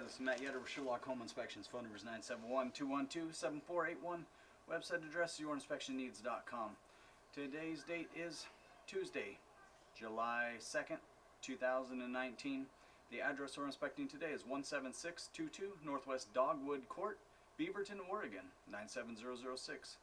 This is Matt Yetter with Sherlock Home Inspections. Phone number is 971-212-7481. Website address is yourinspectionneeds.com. Today's date is Tuesday, July 2nd, 2019. The address we're inspecting today is 17622 Northwest Dogwood Court, Beaverton, Oregon, 97006.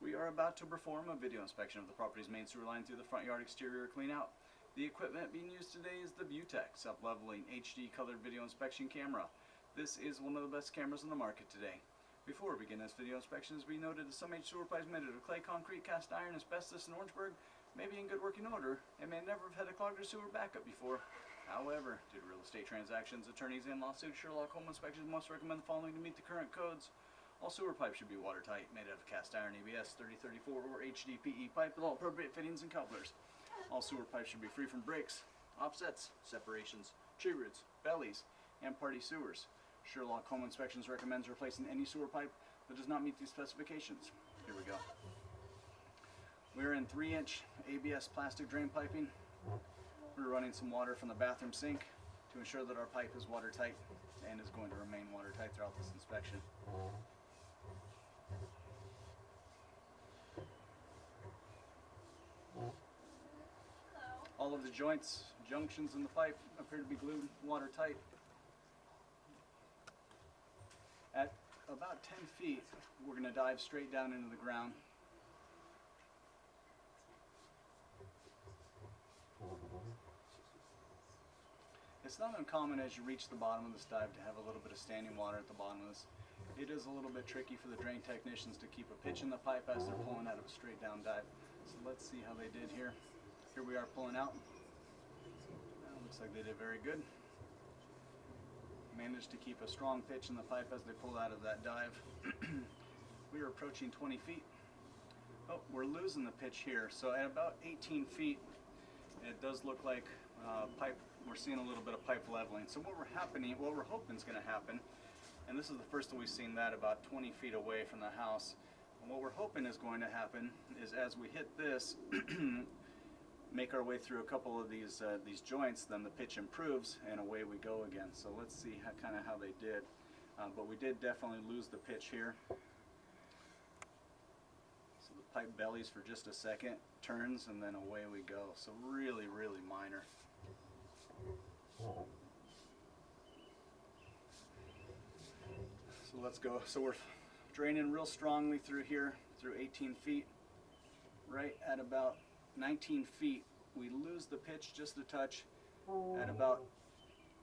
We are about to perform a video inspection of the property's main sewer line through the front yard exterior cleanout. The equipment being used today is the Vutech self-leveling HD colored video inspection camera. This is one of the best cameras on the market today. Before we begin this video inspection, as we noted, that some H sewer pipes made out of clay, concrete, cast iron, asbestos, and Orangeburg may be in good working order and may never have had a clogged or sewer backup before. However, due to real estate transactions, attorneys, and lawsuits, Sherlock Home Inspections must recommend the following to meet the current codes. All sewer pipes should be watertight, made out of cast iron, ABS, 3034, or HDPE pipe with all appropriate fittings and couplers. All sewer pipes should be free from breaks, offsets, separations, tree roots, bellies, and party sewers. Sherlock Home Inspections recommends replacing any sewer pipe that does not meet these specifications. Here we go. We're in 3-inch ABS plastic drain piping. We're running some water from the bathroom sink to ensure that our pipe is watertight and is going to remain watertight throughout this inspection. All of the joints, junctions in the pipe appear to be glued watertight. At about 10 feet, we're going to dive straight down into the ground. It's not uncommon as you reach the bottom of this dive to have a little bit of standing water at the bottom of this. It is a little bit tricky for the drain technicians to keep a pitch in the pipe as they're pulling out of a straight down dive. So let's see how they did here. Here we are pulling out. Looks like they did very good. Managed to keep a strong pitch in the pipe as they pull out of that dive. We are approaching 20 feet. Oh, we're losing the pitch here. So at about 18 feet, it does look like pipe. We're seeing a little bit of pipe leveling. So what we're hoping is going to happen, and this is the first time we've seen that about 20 feet away from the house. And what we're hoping is going to happen is as we hit this, make our way through a couple of these joints, then the pitch improves and away we go again. So let's see how they did. But we did definitely lose the pitch here. So the pipe bellies for just a second, turns, and then away we go. So really, really minor. So let's go. So we're draining real strongly through here, through 18 feet. Right at about 19 feet, we lose the pitch just a touch. At about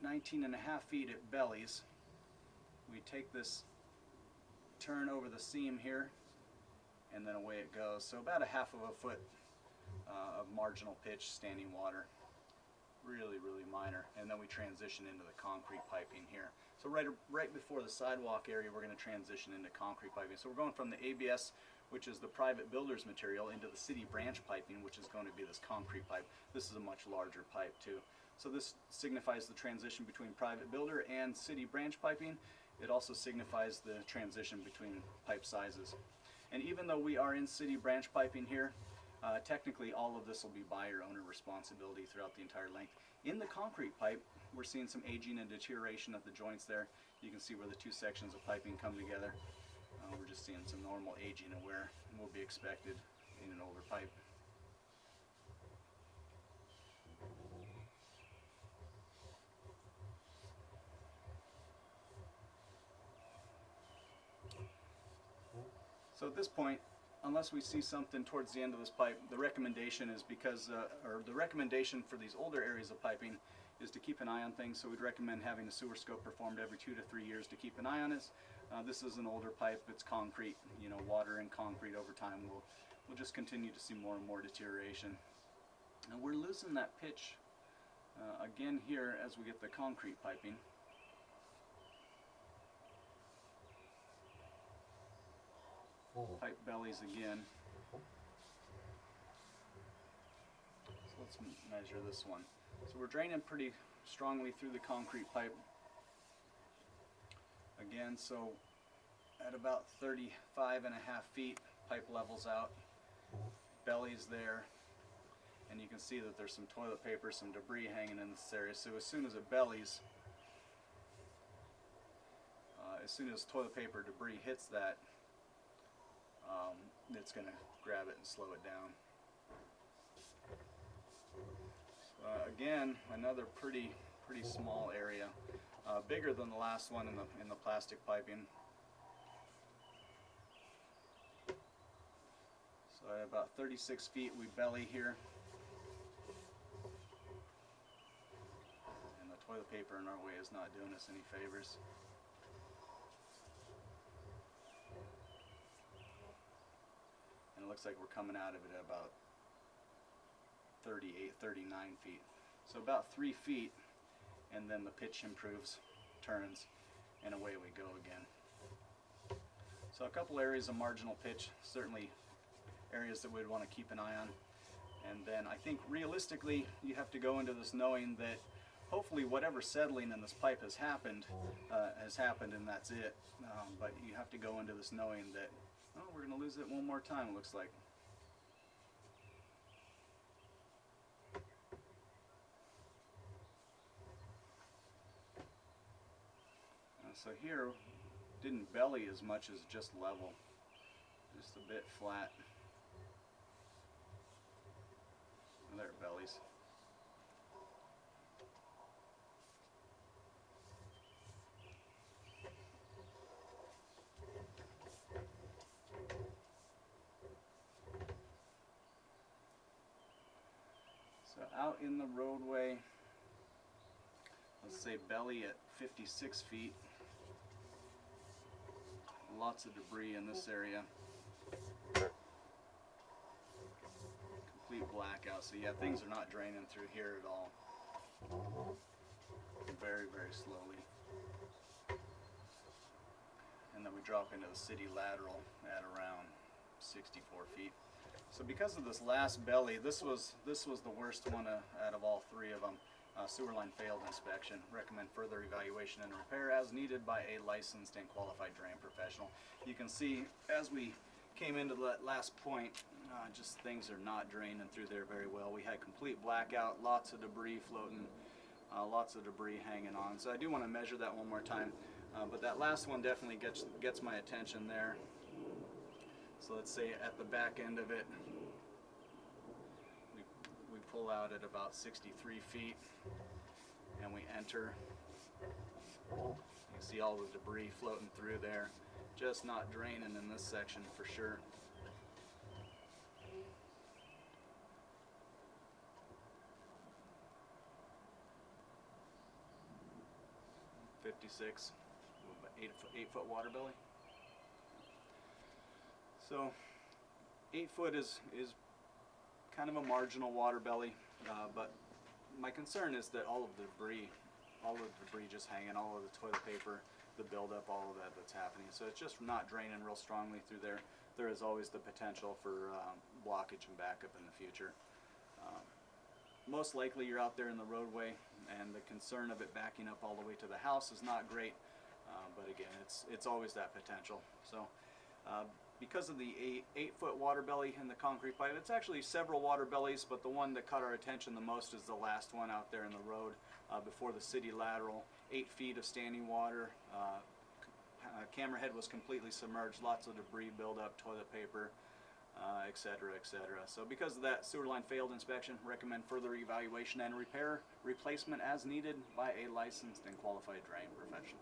19.5 feet, it bellies. We take this turn over the seam here, and then away it goes. So about a half of a foot of marginal pitch, standing water. Really, really minor. And then we transition into the concrete piping here. So right before the sidewalk area, we're going to transition into concrete piping. So we're going from the ABS, which is the private builder's material, into the city branch piping, which is going to be this concrete pipe. This is a much larger pipe too. So this signifies the transition between private builder and city branch piping. It also signifies the transition between pipe sizes. And even though we are in city branch piping here, technically all of this will be buyer-owner responsibility throughout the entire length. In the concrete pipe, we're seeing some aging and deterioration of the joints there. You can see where the two sections of piping come together. We're just seeing some normal aging and wear will be expected in an older pipe. So at this point, unless we see something towards the end of this pipe, the recommendation is the recommendation for these older areas of piping is to keep an eye on things. So we'd recommend having a sewer scope performed every 2 to 3 years to keep an eye on it. This is an older pipe. It's concrete. You know, water and concrete over time we'll just continue to see more and more deterioration. And we're losing that pitch again here as we get the concrete piping. Pipe bellies again. So let's measure this one. So we're draining pretty strongly through the concrete pipe. Again, so at about 35.5 feet, pipe levels out, bellies there, and you can see that there's some toilet paper, some debris hanging in this area. So as soon as it bellies, as soon as toilet paper debris hits that, it's going to grab it and slow it down. So, again, another pretty small area, bigger than the last one in the plastic piping. So at about 36 feet we belly here, and the toilet paper in our way is not doing us any favors. And it looks like we're coming out of it at about 38, 39 feet. So about 3 feet, and then the pitch improves, turns, and away we go again. So a couple areas of marginal pitch, certainly areas that we'd want to keep an eye on. And then I think realistically you have to go into this knowing that hopefully whatever settling in this pipe has happened and that's it. But you have to go into this knowing that, oh, we're going to lose it one more time, it looks like. So here, didn't belly as much as just level, just a bit flat. And there it bellies. So out in the roadway, let's say belly at 56 feet. Lots of debris in this area. Complete blackout. So yeah, things are not draining through here at all. Very, very slowly. And then we drop into the city lateral at around 64 feet. So because of this last belly, this was the worst one out of all three of them. Sewer line failed inspection. Recommend further evaluation and repair as needed by a licensed and qualified drain professional. You can see as we came into that last point, just things are not draining through there very well. We had complete blackout, lots of debris floating, lots of debris hanging on. So I do want to measure that one more time, but that last one definitely gets my attention there. So let's say at the back end of it, we pull out at about 63 feet, and we enter. You can see all the debris floating through there, just not draining in this section for sure. .56, 8 foot water belly. So 8 foot is kind of a marginal water belly, but my concern is that all of the debris just hanging, all of the toilet paper, the buildup, all of that's happening. So it's just not draining real strongly through there. There is always the potential for blockage and backup in the future. Most likely you're out there in the roadway, and the concern of it backing up all the way to the house is not great, but again, it's always that potential. So because of the 8 foot water belly in the concrete pipe, it's actually several water bellies, but the one that caught our attention the most is the last one out there in the road before the city lateral. 8 feet of standing water. Camera head was completely submerged, lots of debris buildup, toilet paper, etc., etc. So because of that, sewer line failed inspection. Recommend further evaluation and repair, replacement as needed by a licensed and qualified drain professional.